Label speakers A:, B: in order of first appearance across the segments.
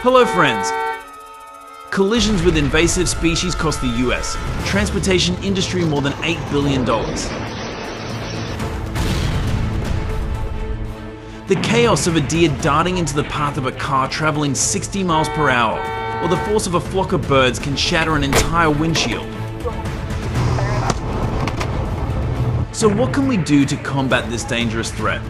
A: Hello friends! Collisions with invasive species cost the US transportation industry more than $8 billion. The chaos of a deer darting into the path of a car traveling 60 miles per hour, or the force of a flock of birds can shatter an entire windshield. So what can we do to combat this dangerous threat?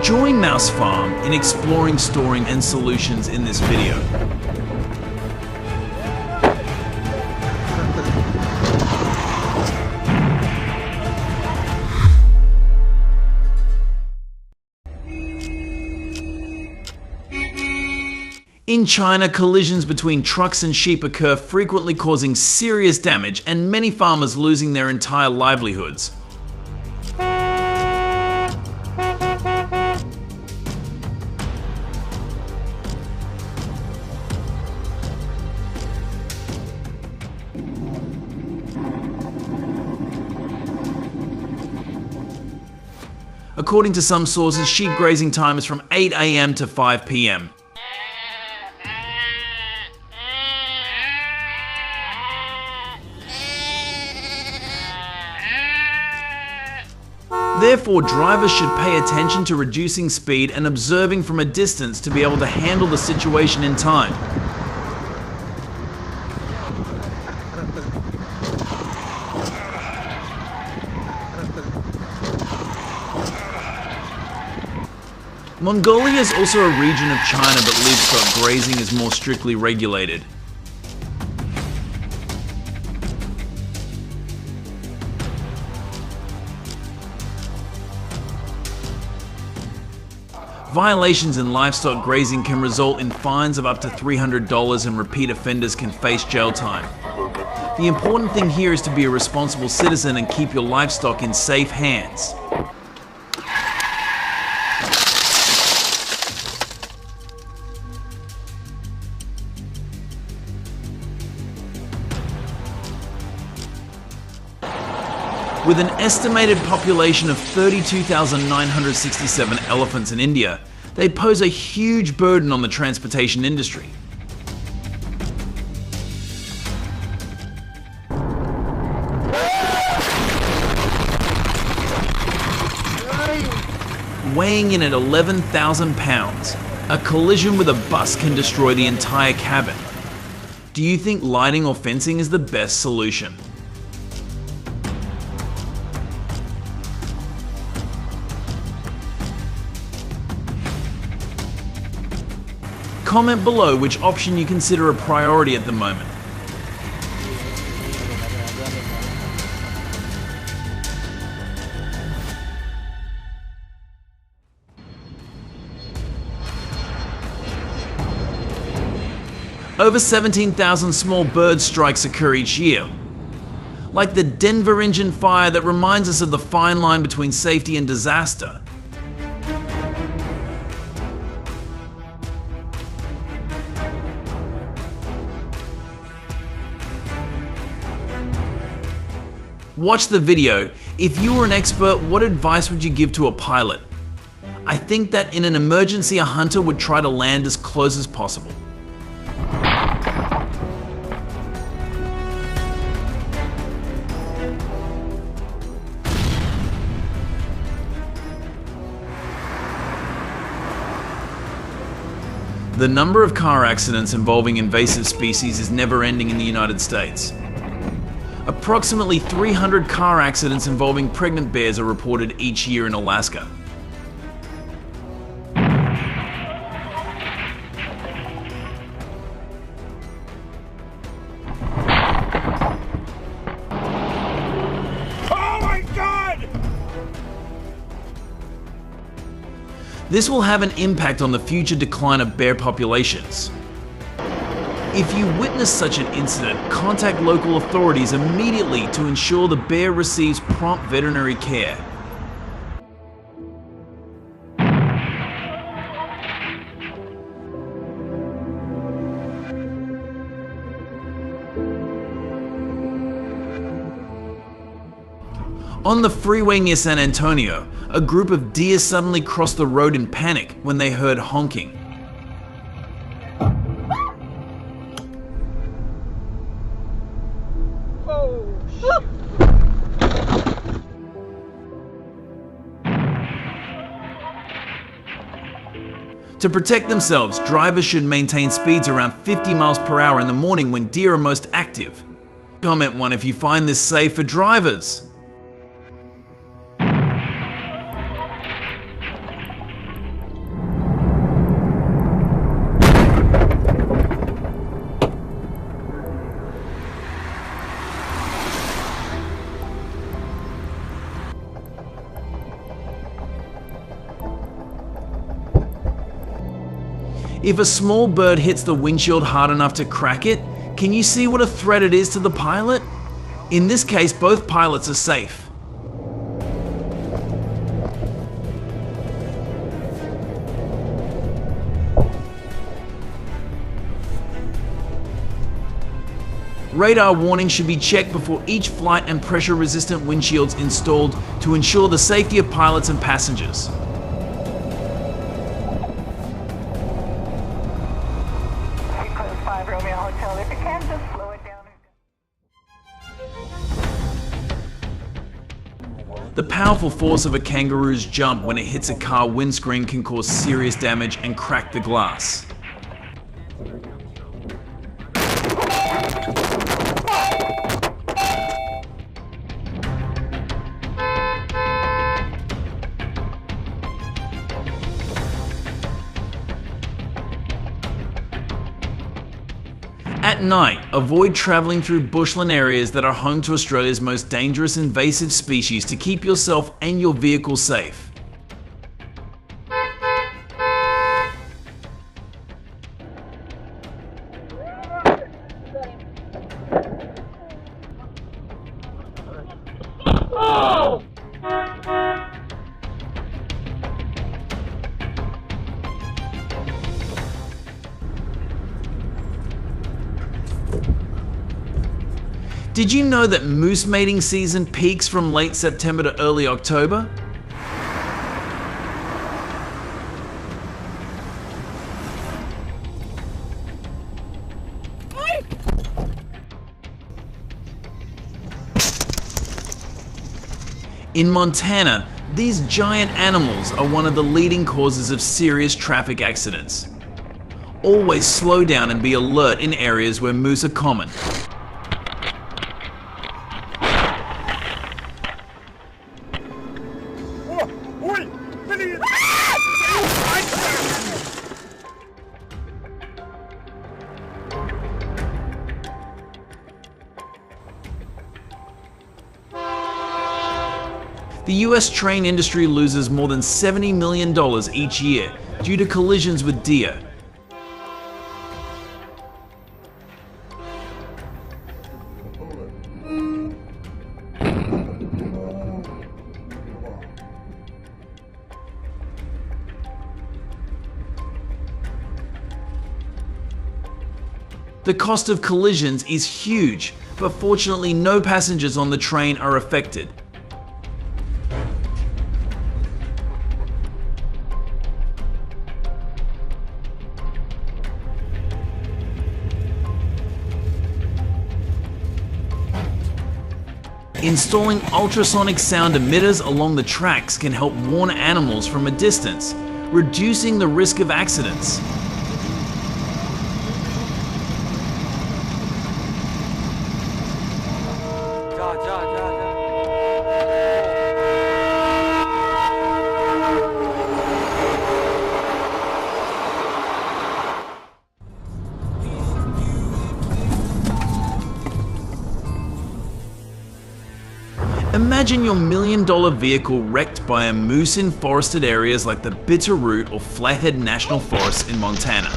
A: Join Mouse Farm in exploring, storing, and solutions in this video. In China, collisions between trucks and sheep occur frequently, causing serious damage and many farmers losing their entire livelihoods. According to some sources, sheep grazing time is from 8 AM to 5 PM. Therefore, drivers should pay attention to reducing speed and observing from a distance to be able to handle the situation in time. Mongolia is also a region of China, but livestock grazing is more strictly regulated. Violations in livestock grazing can result in fines of up to $300 and repeat offenders can face jail time. The important thing here is to be a responsible citizen and keep your livestock in safe hands. With an estimated population of 32,967 elephants in India, they pose a huge burden on the transportation industry. Weighing in at 11,000 pounds, a collision with a bus can destroy the entire cabin. Do you think lighting or fencing is the best solution? Comment below which option you consider a priority at the moment. Over 17,000 small bird strikes occur each year. Like the Denver engine fire that reminds us of the fine line between safety and disaster. Watch the video. If you were an expert, what advice would you give to a pilot? I think that in an emergency, a hunter would try to land as close as possible. The number of car accidents involving invasive species is never ending in the United States. Approximately 300 car accidents involving pregnant bears are reported each year in Alaska.
B: Oh my God!
A: This will have an impact on the future decline of bear populations. If you witness such an incident, contact local authorities immediately to ensure the bear receives prompt veterinary care. On the freeway near San Antonio, a group of deer suddenly crossed the road in panic when they heard honking. To protect themselves, drivers should maintain speeds around 50 miles per hour in the morning when deer are most active. Comment one if you find this safe for drivers. If a small bird hits the windshield hard enough to crack it, can you see what a threat it is to the pilot? In this case, both pilots are safe. Radar warnings should be checked before each flight and pressure-resistant windshields installed to ensure the safety of pilots and passengers. The powerful force of a kangaroo's jump when it hits a car windscreen can cause serious damage and crack the glass. At night, avoid travelling through bushland areas that are home to Australia's most dangerous invasive species to keep yourself and your vehicle safe. Did you know that moose mating season peaks from late September to early October? In Montana, these giant animals are one of the leading causes of serious traffic accidents. Always slow down and be alert in areas where moose are common. The US train industry loses more than $70 million each year due to collisions with deer. The cost of collisions is huge, but fortunately no passengers on the train are affected. Installing ultrasonic sound emitters along the tracks can help warn animals from a distance, reducing the risk of accidents. Imagine your $1 million vehicle wrecked by a moose in forested areas like the Bitterroot or Flathead National Forest in Montana.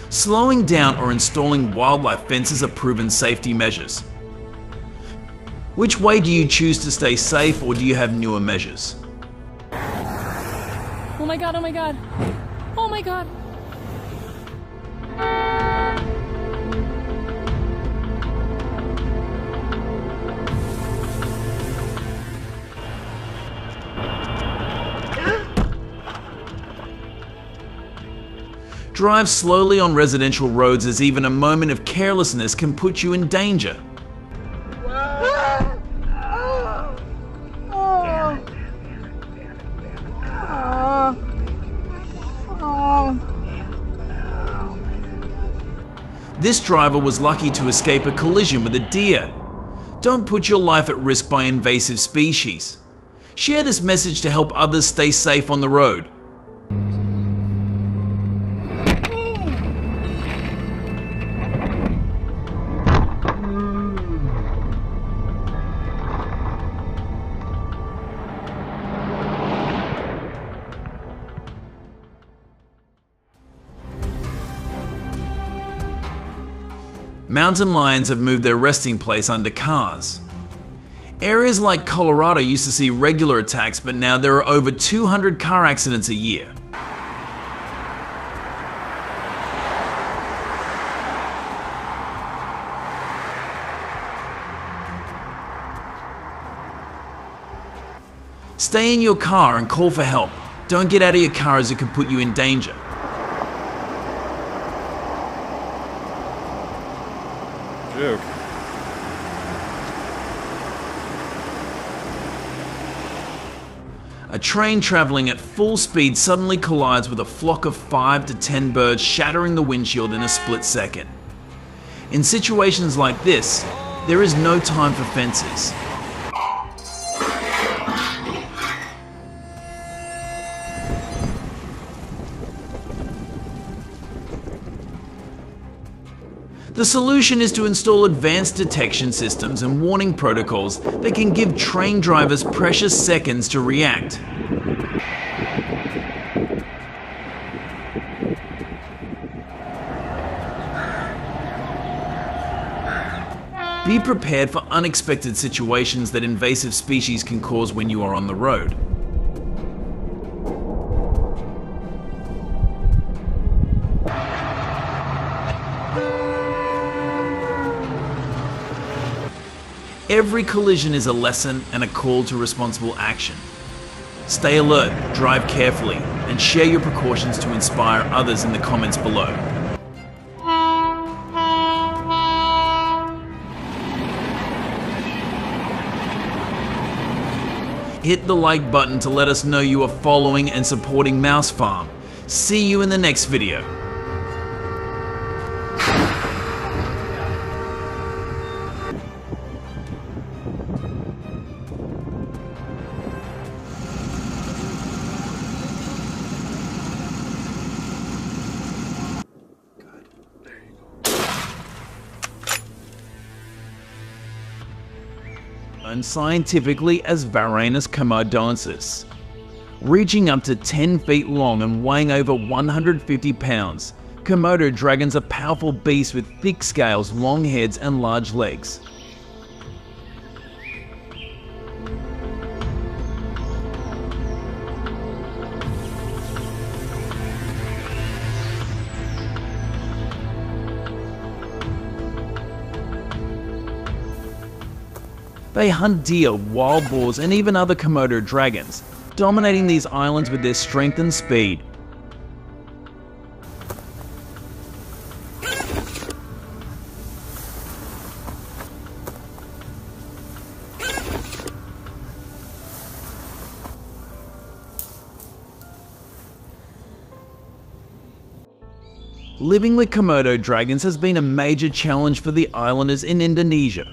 A: Slowing down or installing wildlife fences are proven safety measures. Which way do you choose to stay safe, or do you have newer measures?
B: Oh my god, oh my god. Oh my god.
A: Drive slowly on residential roads, as even a moment of carelessness can put you in danger. This driver was lucky to escape a collision with a deer. Don't put your life at risk by invasive species. Share this message to help others stay safe on the road. Mountain lions have moved their resting place under cars. Areas like Colorado used to see regular attacks, but now there are over 200 car accidents a year. Stay in your car and call for help. Don't get out of your car, as it could put you in danger.
C: Joke.
A: A train traveling at full speed suddenly collides with a flock of 5 to 10 birds, shattering the windshield in a split second. In situations like this, there is no time for fences. The solution is to install advanced detection systems and warning protocols that can give train drivers precious seconds to react. Be prepared for unexpected situations that invasive species can cause when you are on the road. Every collision is a lesson and a call to responsible action. Stay alert, drive carefully, and share your precautions to inspire others in the comments below. Hit the like button to let us know you are following and supporting Mouse Farm. See you in the next video. Known scientifically as Varanus komodoensis. Reaching up to 10 feet long and weighing over 150 pounds, Komodo dragons are powerful beasts with thick scales, long heads, and large legs. They hunt deer, wild boars, and even other Komodo dragons, dominating these islands with their strength and speed. Living with Komodo dragons has been a major challenge for the islanders in Indonesia.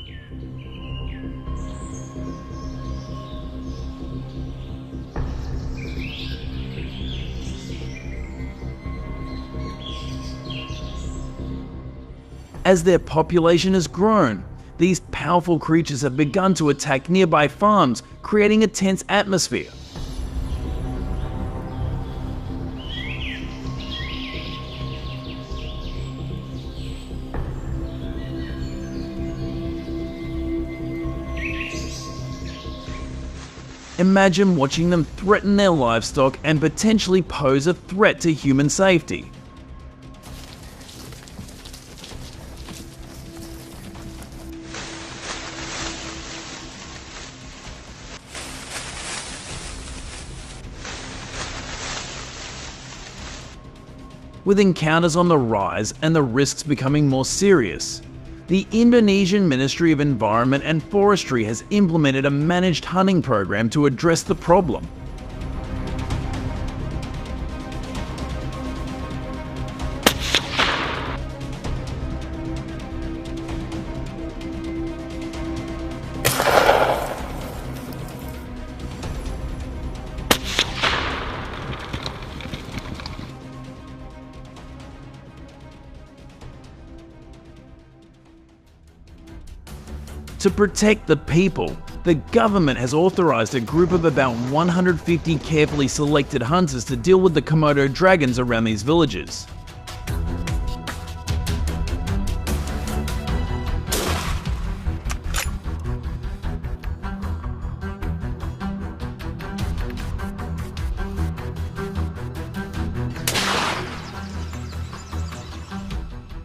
A: As their population has grown, these powerful creatures have begun to attack nearby farms, creating a tense atmosphere. Imagine watching them threaten their livestock and potentially pose a threat to human safety. With encounters on the rise and the risks becoming more serious, the Indonesian Ministry of Environment and Forestry has implemented a managed hunting program to address the problem. To protect the people, the government has authorized a group of about 150 carefully selected hunters to deal with the Komodo dragons around these villages.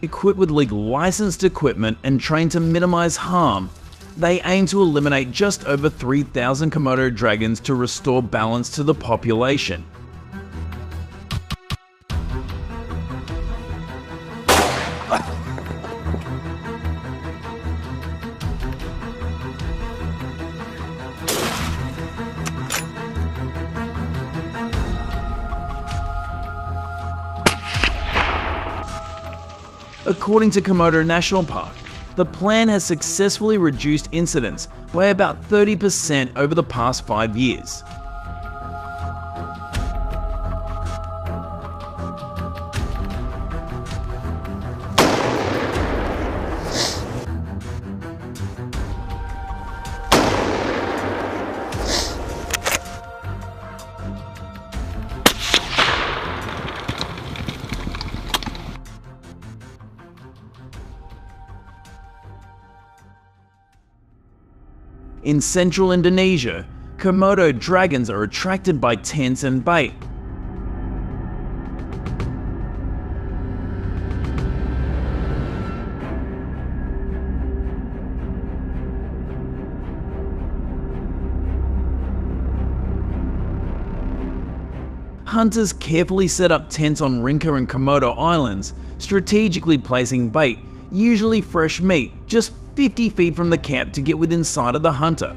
A: Equipped with legal licensed equipment and trained to minimize harm, they aim to eliminate just over 3,000 Komodo dragons to restore balance to the population. According to Komodo National Park, the plan has successfully reduced incidents by about 30% over the past 5 years. In central Indonesia, Komodo dragons are attracted by tents and bait. Hunters carefully set up tents on Rinca and Komodo Islands, strategically placing bait, usually fresh meat, just 50 feet from the camp to get within sight of the hunter.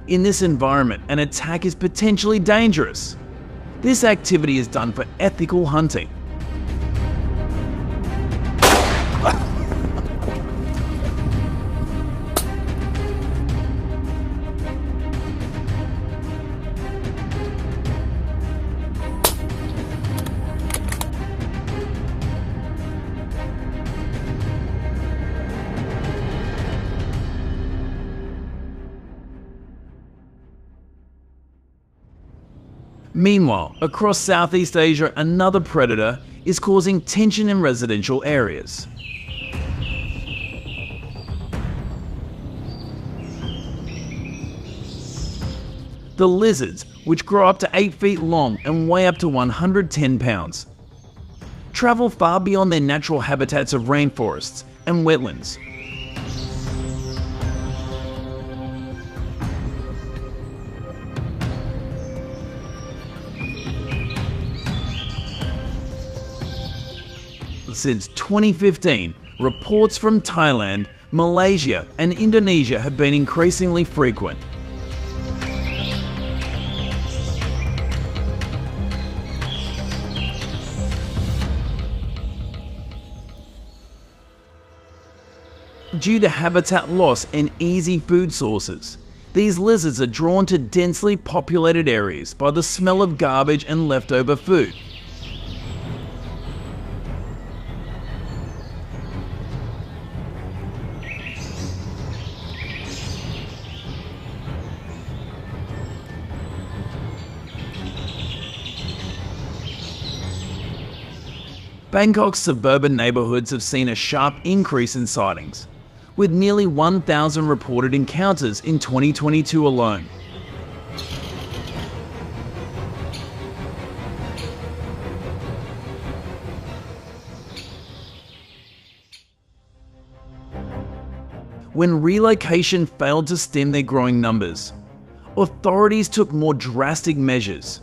A: In this environment, an attack is potentially dangerous. This activity is done for ethical hunting. Meanwhile, across Southeast Asia, another predator is causing tension in residential areas. The lizards, which grow up to 8 feet long and weigh up to 110 pounds, travel far beyond their natural habitats of rainforests and wetlands. Since 2015, reports from Thailand, Malaysia, and Indonesia have been increasingly frequent. Due to habitat loss and easy food sources, these lizards are drawn to densely populated areas by the smell of garbage and leftover food. Bangkok's suburban neighbourhoods have seen a sharp increase in sightings, with nearly 1,000 reported encounters in 2022 alone. When relocation failed to stem their growing numbers, authorities took more drastic measures.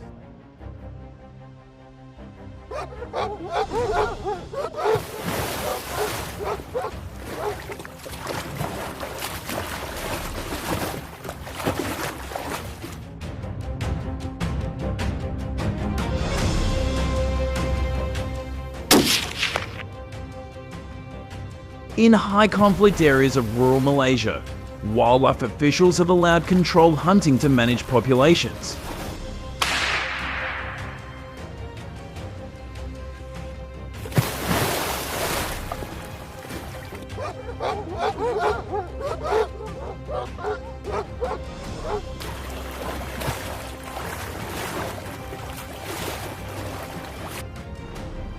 A: In high-conflict areas of rural Malaysia, wildlife officials have allowed controlled hunting to manage populations.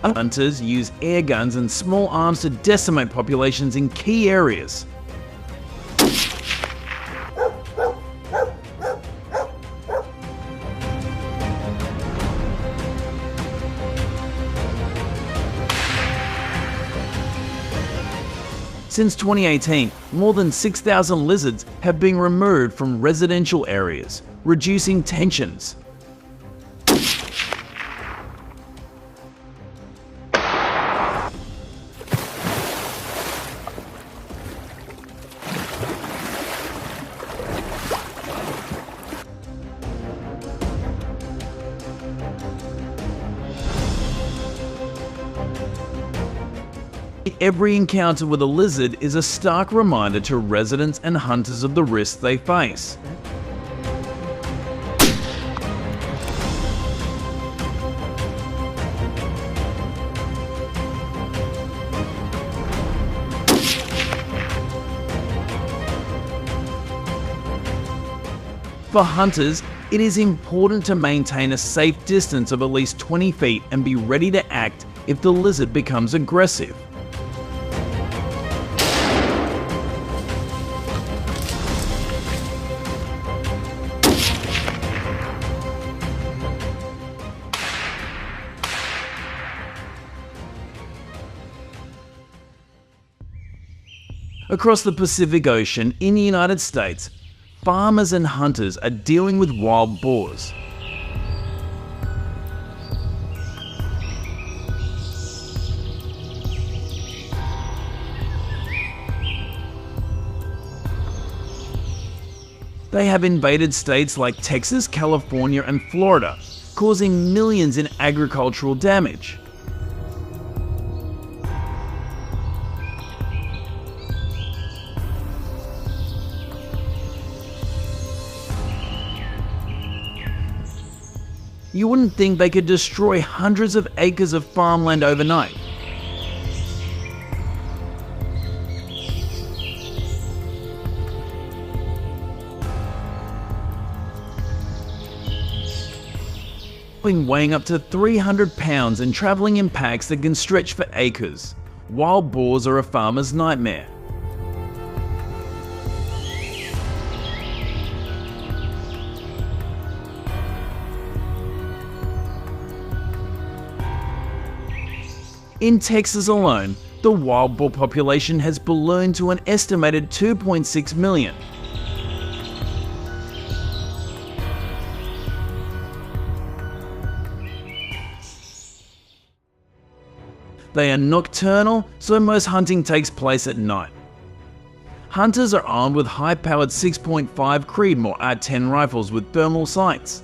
A: Hunters use air guns and small arms to decimate populations in key areas. Since 2018, more than 6,000 lizards have been removed from residential areas, reducing tensions. Every encounter with a lizard is a stark reminder to residents and hunters of the risks they face. For hunters, it is important to maintain a safe distance of at least 20 feet and be ready to act if the lizard becomes aggressive. Across the Pacific Ocean in the United States, farmers and hunters are dealing with wild boars. They have invaded states like Texas, California, and Florida, causing millions in agricultural damage. You wouldn't think they could destroy hundreds of acres of farmland overnight. Weighing up to 300 pounds and travelling in packs that can stretch for acres, wild boars are a farmer's nightmare. In Texas alone, the wild boar population has ballooned to an estimated 2.6 million. They are nocturnal, so most hunting takes place at night. Hunters are armed with high-powered 6.5 Creedmoor R10 rifles with thermal sights.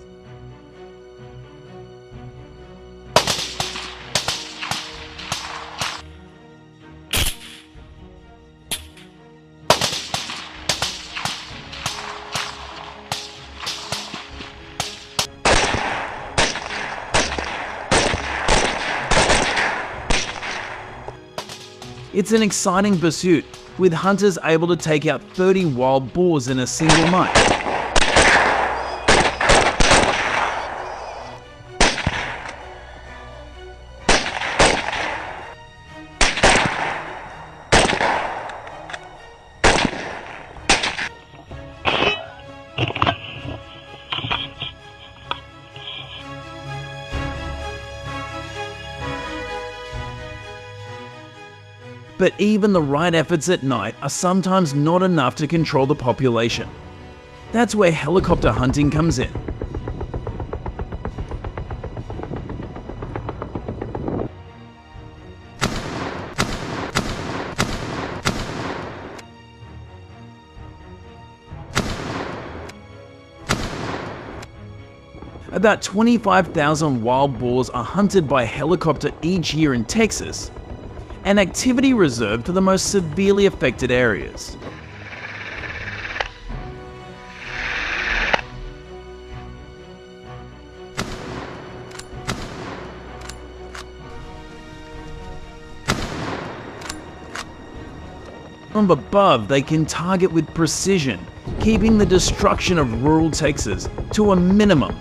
A: It's an exciting pursuit, with hunters able to take out 30 wild boars in a single night. But even the right efforts at night are sometimes not enough to control the population. That's where helicopter hunting comes in. About 25,000 wild boars are hunted by helicopter each year in Texas, an activity reserved for the most severely affected areas. From above, they can target with precision, keeping the destruction of rural Texas to a minimum.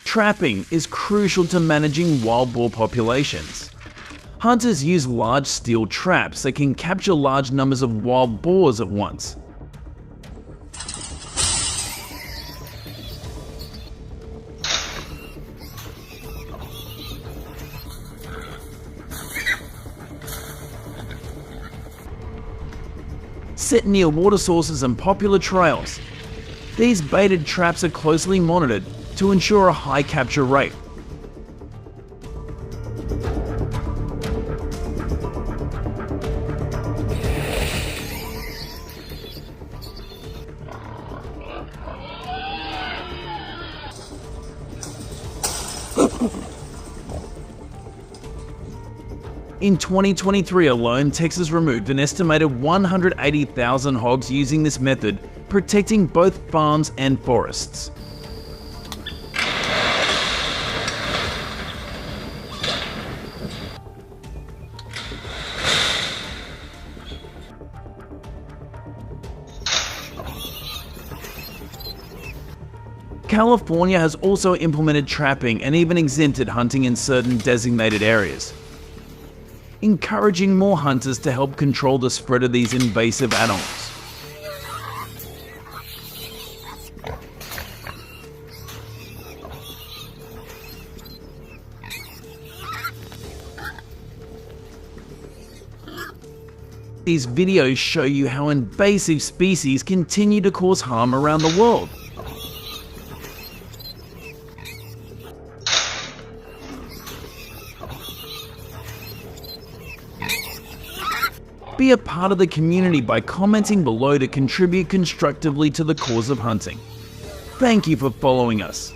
A: Trapping is crucial to managing wild boar populations. Hunters use large steel traps that can capture large numbers of wild boars at once. Set near water sources and popular trails, these baited traps are closely monitored to ensure a high capture rate. In 2023 alone, Texas removed an estimated 180,000 hogs using this method, protecting both farms and forests. California has also implemented trapping and even exempted hunting in certain designated areas, encouraging more hunters to help control the spread of these invasive animals. These videos show you how invasive species continue to cause harm around the world. Be a part of the community by commenting below to contribute constructively to the cause of hunting. Thank you for following us.